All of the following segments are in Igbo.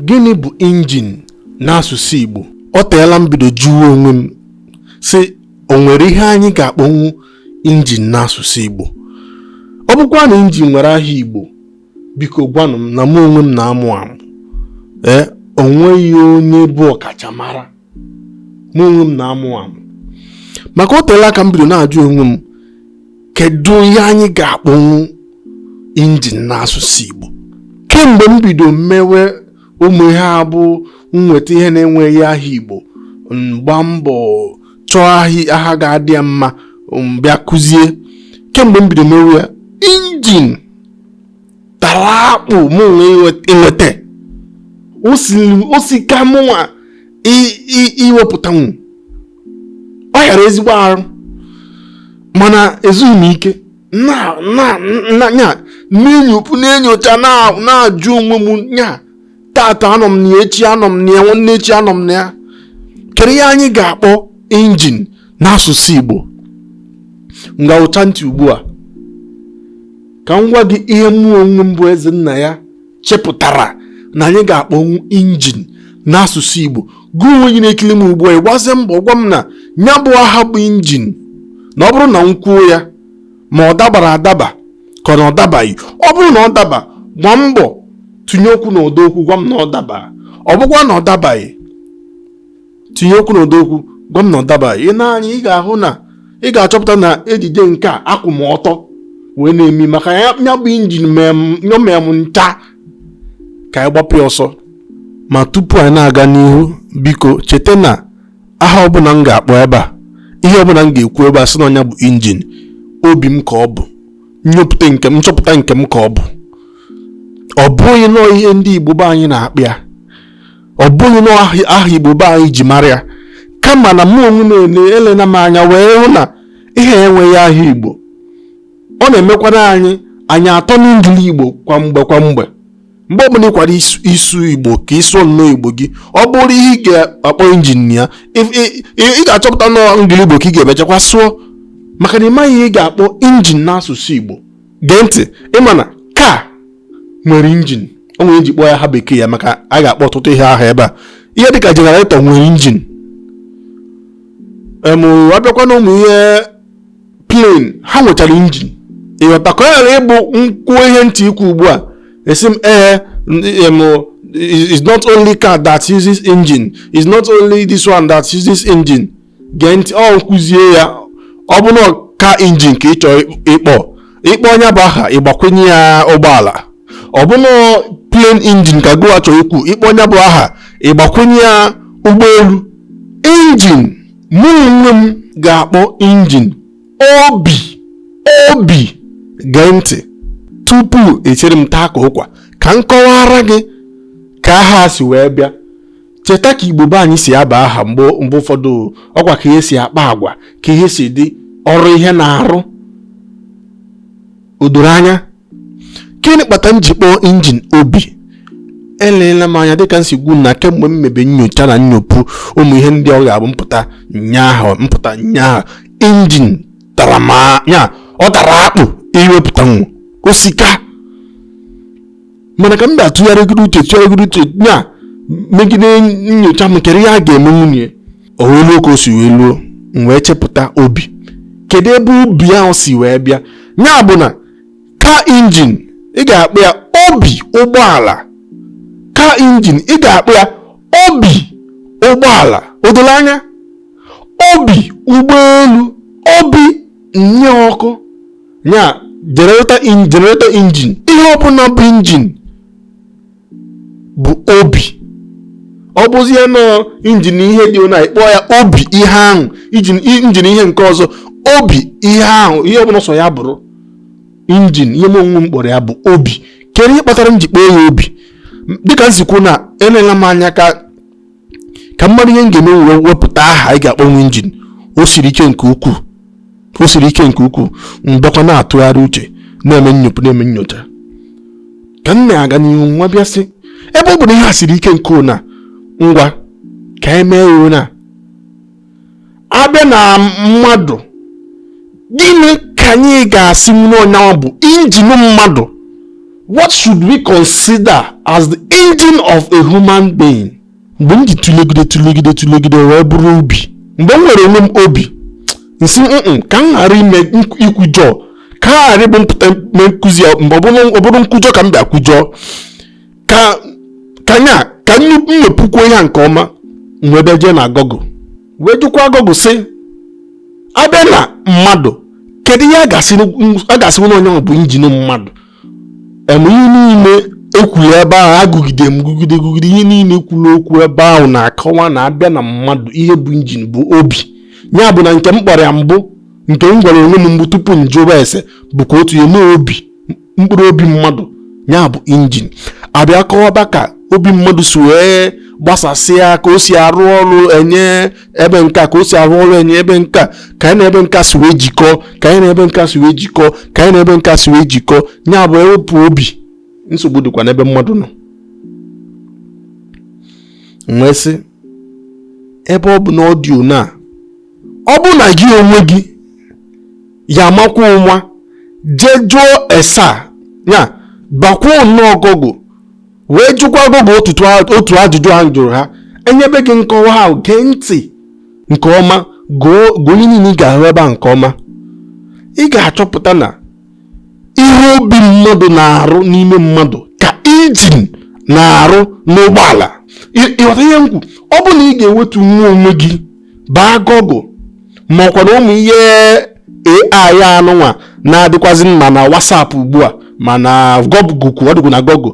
Gịnị bụ injin n'asụsụ Igbo? Ọ teela m bido jụọ onwe m sị o nwere ihe anyị ga-akpọnwụ injin n'asụsụ Igbo. Ọ bụkwa na injin nwere aha Igbo, biko gwanụ m na mụ onwe m na-amụ amụ. O nweghị onye bụ ọkachamara, mụ onwe m na-amụ amụ. Maka o teela ka m bido na-ajụ onwe m kedu ihe anyị ga-akpọnwụ injin n'asụsụ Igbo. Kemgbe m bido mmewe ụmụ ihe abụ nweta ihe na-enweghị aha Igbo, mgba mbọ chọọ aha ga-adị ya mma, bịa kụzie. Kemgbe m bido mewe ya, injin tara akpụ mụ enweta osika mụnwa iwepụtanwu. Ọ yara ezigbo arụ, mana ezughị m ike na-enyocha na-ajụ onwe m nya tata anọ m na echi anọ m na ya, nwanne echi anọ m na ya. Kedu ihe anyị ga-akpọ injin n'asụsụ Igbo? Ngawụcha ntị ugbu a ka m gwa gị ihe mụ onwe m bụ eze nna ya chepụtara na anyị ga-akpọnwụ injin n'asụsụ Igbo. Gụ onwe gị na-ekiri m ugbu a, ịgbazie mbọ gwa m na ya bụ aha bụ injin, na ọ bụrụ na m kwuo ya ma ọ dabara adaba ka na ọ dabaghị. Ọ bụrụ na ọ daba, gba mbọ tinye okwu na ụda okwu gwa m na ọ daba. Ọ bụkwa na ọ dabaghị, tinye okwu na ụda okwu gwa m na ọ dabaghị. Ị na-anya, ị ga-ahụ na ị ga-achọpụta na ejije nke a akwụ m ọtọ wee na-emi maka ya bụ injin mee m ncha ka anyị gbapụ ya ọsọ. Ma tupu anyị na-aga n'ihu, biko cheta na aha ọbụla m ga-akpọ ebe a, ihe ọbụla m ga-ekwu ebe a sị na ọnya bụ injin, obi m ka ọ bụ, nchọpụta nke m ka ọ bụ. Ọ bụghị nọọ ihe ndị Igbo be anyị na-akpị ya, ọ bụghị nọọ aha Igbo be anyị ji mara ya, kama na mụ onwe m elena m anya wee hụ na ihe enweghị aha Igbo. Ọ na-emekwana anyị atọ n'ndụlụ Igbo kwa mgbe mgbe ọbụla ịkwara isu Igbo ka ịsụọ nnọọ Igbo gị. Ọ bụrụ ihe ị ga-akpọ injin ya, ị ga-achọpụta nọọ ngili Igbo ka ị ga-emechakwa sụọ, maka na ị maghị ihe ị ga-akpọ injin n'asụsụ Igbo. Gee ntị, ịma na ka nwere injin, o nwere iji kpọọ ya ha bekee ya, maka a ga-akpọ ọtụtụ ihe aha ebe a. Ihe dịka jenaretọ nwere injin. Abịakwa na ụmụ ihe plen, ha nwechara injin. Ịghọta ka ọ ghara ịbụ nkwuo ihe ntị ikwu ugbu a esi m it's not only car that uses engine, it's not only this one that uses engine. Gee ntị, ọ nkụzie ya. Ọ bụ na ka injin ka ị chọrọ ịkpọ onye bụ aha, ịgbakwunye ya ụgbọala. Ọ bụ na plane engine ka gụwa chọrọ ikwu, ịkpọ onye bụ aha, ịgbakwunye ya ụgbọelu. Injin, mụ onwe m ga-akpọ injin obi. Gee ntị, tupu echere m taa ka ụkwa ka m kọwara gị ka aha si wee bịa. Cheta ka Igbo be anyị si aba aha mgbe ụfọdụ, ọkwa ka ihe si akpa agwa, ka ihe si dị, ọrụ ihe na-arụ. O doro anya? Gịnị kpata m ji kpọọ injin obi? Eleela m anya dịka nsi gwu na kemgbe m mebe nyocha na nnyopụ ụmụ ihe ndị ọ ga-abụ mpụta nyaahụ injin tara ọ tara akpụ iwepụtanwu osika. Mana ka m ga-atụgharịgide uche nya megide nyocha m kere ihe a ga-eme nwunye o wee luo ka o si wee luo, m wee chepụta obi. Kedu ebe obi ahụ si wee bịa? Ya bụ na ka injin ị ga-akpụ ya obi ụgbọala, ka injin ị ga-akpụ ya obi ụgbọala. O doro anya? Obi ụgbọelu, obi nye ọkụ, nya generator engine. Ihe ọbụla bụ injin bụ obi. Ọ bụzie na injin ihe dị na ịkpọ ya obi ihe ahụ, injin ihe nke ọzọ, obi ihe ahụ, ihe ọbụla so ya bụrụ injin. Ihe m onwe m kpọrọ ya bụ obi. Kedu ihe kpatara m ji kpọọ ya obi? Dịka nsikwu na elela m anya ka mmadụ ihe m ga-eme wee wepụta aha ị ga-akpọnwụ injin. O siri ike nke ukwuu. Mgbakwa na-atụgharị uche, na-eme nnyocha. Ka m na-aga n'ihu, nwa bịa sị, ebe ọ bụ na ihe a siri ike nke na ngwa ka eme ya na abịa na mmadụ, gịnị ka anyị ga-asị n'ọnya bụ injin mmadụ what should we consider as the engine of a human being? Mgbe m ji tụlegide wee bụrụ obi, mgbe m nwere onwe m obi nsị ka m ghara ime ikwujọ, ka m ghara ịbụ mpụta nkụzi mgbe ọ bụrụ nkwujọ ka m bịa kwujọ, ka m mepụkwa ihe nke ọma. Wee bịa jee na Google wee jụkwa Google sị, abịa na mmadụ, kedu ihe a gasị na onye bụ injin mmadụ? Ihe niile ekwuru ebe ahụ, agụgide ihe niile ekwuru okwu ebe ahụ na-akọwa na abịa na mmadụ, ihe bụ injin bụ obi. Ya bụ na nke m kpọrọ ya mbụ, nke m gwara onwe m mbụ tupu m jụba ese, bụ ka otu eme obi, mkpụrụ obi mmadụ, ya bụ injin. Abịa kọwaba ka obi mmadụ si wee gbasasịa, ka o si arụ ọrụ enye ebe nka, ka o si arụ ọrụ enye ebe nka, ka anyị na ebe nka si wee jikọọ, ka anyị na ebe nka si wee jikọọ, ka anyị na ebe nka si wee jikọọ. Ya bụ ewepụ obi, nsogbu dịkwa n'ebe mmadụ nọ. Nwee sị, ebe ọ bụ na ọdịo na ọ bụ na gị onwe gị ya amakwa ụma, jee jụọ esa ya, bakwa nnọọ Google wee jụkwa Google otu ajụjụ ahụ jụrụ ha, enyebe gị nkọwa ha, gee ntị nke ọma, gụọ ihe niile ị ga-ahụ ebe a nke ọma. Ị ga-achọpụta na ihe obi mmadụ na-arụ n'ime mmadụ ka injin na-arụ n'ụgbọala. Ịghọta ihe m kwu? Ọ bụ na ị ga-ewetu nwa onwe gị baa Google, ma ọkwa na ụmụ ihe AI anụnwa na-adịkwazị mma na WhatsApp ugbu a, ma na Google, ọ dịkwa na Google,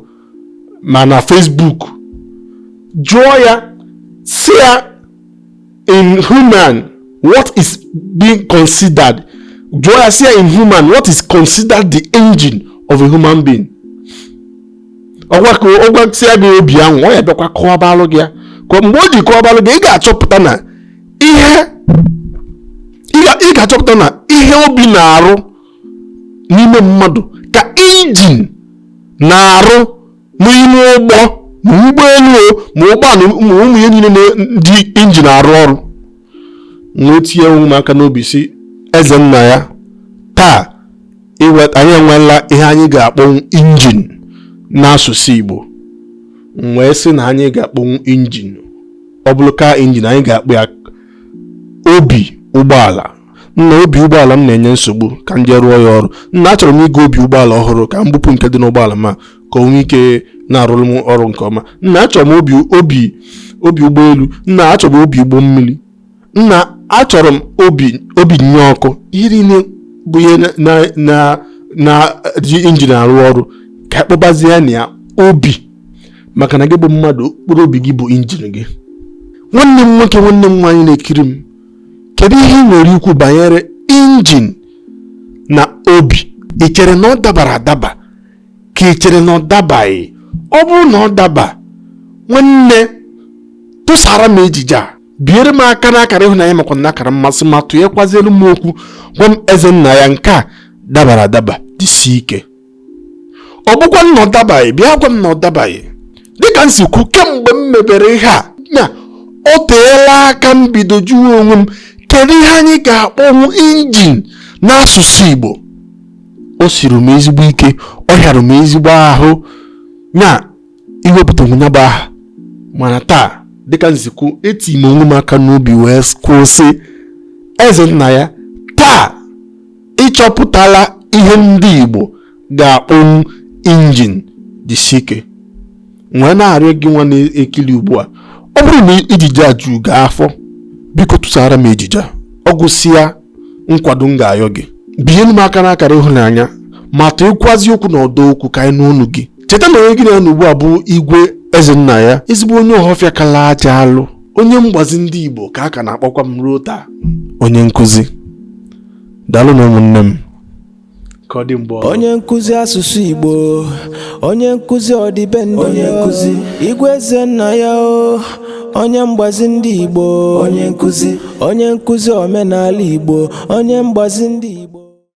ma na Facebook, jụọ ya si ya, in human what is being considered, jụọ ya si ya, in human what is considered the engine of a human being. Ọgwa si ya gị obi ahụ, ọ ya bịakwa kọwabalụ gị ya. Mgbe o ji kọwabalụ gị, ị ga-achọpụta na ihe obi na-arụ n'ime mmadụ ka injin na-arụ n'ime ụgbọ, ma ụgbọelu, ma ụgbọala, ma ụmụ ihe niile dị injin arụ ọrụ. Wee tinye ụmụaka n'obi si, eze nna ya, taa anyị enweela ihe anyị ga-akpọnwụ injin n'asụsụ Igbo. Wee sị na anyị ga-akpọnwụ injin, ọ bụrụ ka injin, anyị ga-akpọ ya obi ụgbọala. Nna, obi ụgbọala m na-enye nsogbu, ka m jee rụọ ya ọrụ. Nna, achọrọ m ịga obi ụgbọala ọhụrụ ka m bupụ nke dị n'ụgbọala ma ka o nwee ike na-arụrụ m ọrụ nke ọma. Nna, achọrọ m obi ụgbọelu. Nna, achọrọ m obi ụgbọ mmiri. Nna, achọrọ m obi nye ọkụ. Ihe niile bụ ihe na-ji injin arụ ọrụ, ka akpọbazie ya na ya obi, maka na gị bụ mmadụ, mkpụrụ obi gị bụ injin gị. Nwanne m nwoke, nwanne m nwaanyị na-ekiri m, kedu ihe ị nwere ikwu banyere injin na obi? Ị chere na ọ dabara adaba ka ị chere na ọ dabaghị? Ọ bụrụ na ọ daba, nwanne, tụsara m ejije a, biere m aka n'akara ịhụnanya makwa na akara mmasị, ma tụnyekwazielu m okwu, gwa m, eze nna ya, nke a dabara adaba, dịsi ike. Ọ bụkwa na ọ dabaghị, bịa gwa m na ọ dabaghị. Dịka m si kwu, kemgbe m mebere ihe a, na o teela aka m bido jụọ onwe m, kedu ihe anyị ga-akpọnwụ injin n'asụsụ Igbo? O siri m ezigbo ike, ọ hịara m ezigbo ahụ nya iwepụta ya bụ aha. Mana taa, dịka nzikwu, eti m onwe m aka n'obi wee kwụsị, eze nna ya, taa ịchọpụtala ihe ndị Igbo ga-akpọnwụ injin dịsi ike. Nwee na-arịọ gị nwa na-ekili ugbu a, ọ bụrụ na ijije a jụ gị afọ, biko tụsara m ejije, ọ gụsịa nkwado m ga-ayọ gị. Binyelu m aka n'akara ịhụnanya, ma tụọ ịkwazi okwu na ọdọ okwu ka anyị n'ọnụ gị. Cheta na onye gị na ugbu a bụ Igwe eze nna ya, ezigbo onye ọhọfịa kala aja alụ, onye mgbazi ndị Igbo ka aka na-akpọkwa m ruo taa, onye nkụzi. Daalụ na ụmụnne m. Ka ọ dị mgbe ọzọ. Onye nkụzi asụsụ Igbo, onye nkụzi ọdịbendị, onye nkụzi Igwe eze nna ya, onye mgbazi ndị Igbo, onye nkụzi omenala Igbo, onye mgbazi ndị Igbo.